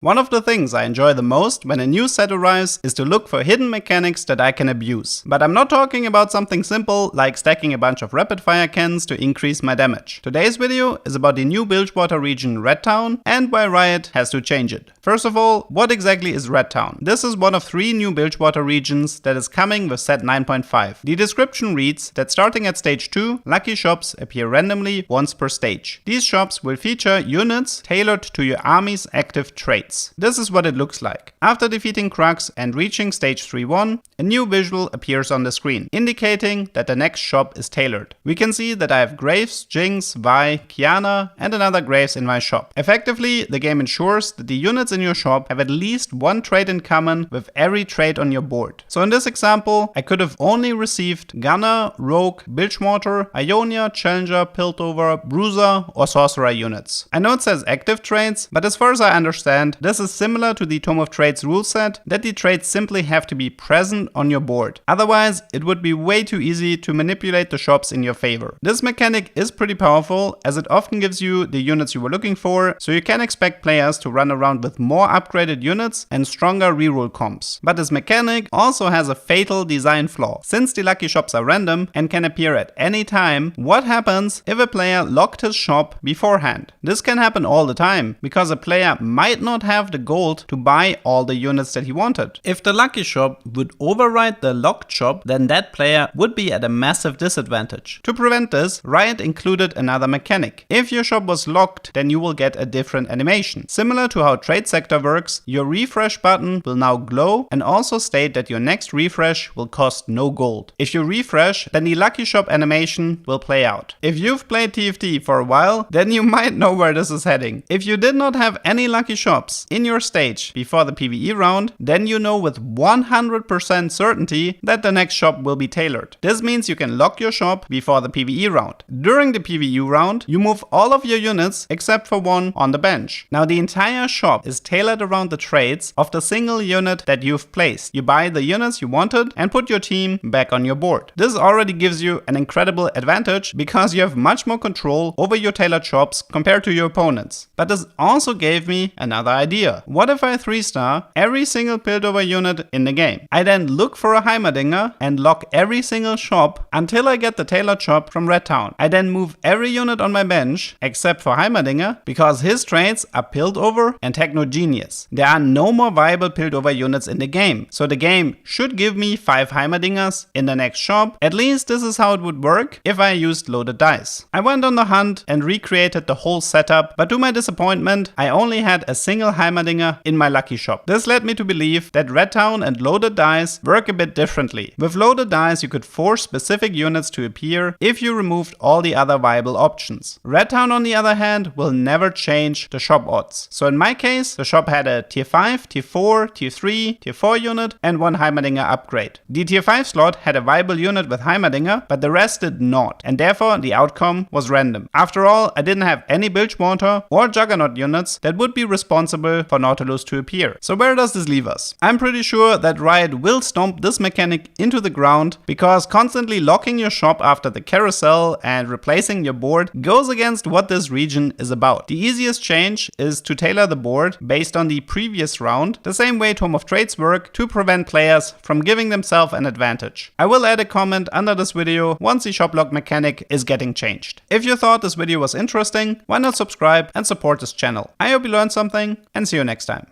One of the things I enjoy the most when a new set arrives is to look for hidden mechanics that I can abuse. But I'm not talking about something simple like stacking a bunch of rapid fire cannons to increase my damage. Today's video is about the new Bilgewater region Red Town and why Riot has to change it. First of all, what exactly is Red Town? This is one of 3 new Bilgewater regions that is coming with set 9.5. The description reads that starting at stage 2, lucky shops appear randomly once per stage. These shops will feature units tailored to your army's active traits. This is what it looks like. After defeating Crux and reaching stage 3-1, a new visual appears on the screen, indicating that the next shop is tailored. We can see that I have Graves, Jinx, Vi, Kiana, and another Graves in my shop. Effectively, the game ensures that the units in your shop have at least one trait in common with every trait on your board. So in this example, I could have only received Gunner, Rogue, Bilgewater, Ionia, Challenger, Piltover, Bruiser, or Sorcerer units. I know it says active traits, but as far as I understand, this is similar to the Tome of Traits rule set, that the traits simply have to be present on your board. Otherwise, it would be way too easy to manipulate the shops in your favor. This mechanic is pretty powerful, as it often gives you the units you were looking for, so you can expect players to run around with more upgraded units and stronger reroll comps. But this mechanic also has a fatal design flaw. Since the lucky shops are random and can appear at any time, what happens if a player locked his shop beforehand? This can happen all the time, because a player might not have the gold to buy all the units that he wanted. If the lucky shop would override the locked shop, then that player would be at a massive disadvantage. To prevent this, Riot included another mechanic. If your shop was locked, then you will get a different animation. Similar to how Trade Sector works, your refresh button will now glow and also state that your next refresh will cost no gold. If you refresh, then the lucky shop animation will play out. If you've played TFT for a while, then you might know where this is heading. If you did not have any lucky shops in your stage before the PvE round, then you know with 100% certainty that the next shop will be tailored. This means you can lock your shop before the PvE round. During the PvE round, you move all of your units except for one on the bench. Now the entire shop is tailored around the traits of the single unit that you've placed. You buy the units you wanted and put your team back on your board. This already gives you an incredible advantage because you have much more control over your tailored shops compared to your opponents. But this also gave me another idea. What if I 3-star every single Piltover unit in the game? I then look for a Heimerdinger and lock every single shop until I get the tailored shop from Red Town. I then move every unit on my bench except for Heimerdinger because his traits are Piltover and Technogenius. There are no more viable Piltover units in the game, so the game should give me 5 Heimerdingers in the next shop. At least this is how it would work if I used loaded dice. I went on the hunt and recreated the whole setup, but to my disappointment, I only had a single Heimerdinger in my lucky shop. This led me to believe that Red Town and loaded dice work a bit differently. With loaded dice, you could force specific units to appear if you removed all the other viable options. Red Town, on the other hand, will never change the shop odds. So in my case, the shop had a tier 5, tier 4, tier 3, tier 4 unit and 1 Heimerdinger upgrade. The tier 5 slot had a viable unit with Heimerdinger, but the rest did not, and therefore the outcome was random. After all, I didn't have any Bilgewater or Juggernaut units that would be responsible for Nautilus to appear. So where does this leave us? I'm pretty sure that Riot will stomp this mechanic into the ground because constantly locking your shop after the carousel and replacing your board goes against what this region is about. The easiest change is to tailor the board based on the previous round, the same way Tome of Traits work, to prevent players from giving themselves an advantage. I will add a comment under this video once the shop lock mechanic is getting changed. If you thought this video was interesting, why not subscribe and support this channel? I hope you learned something and see you next time.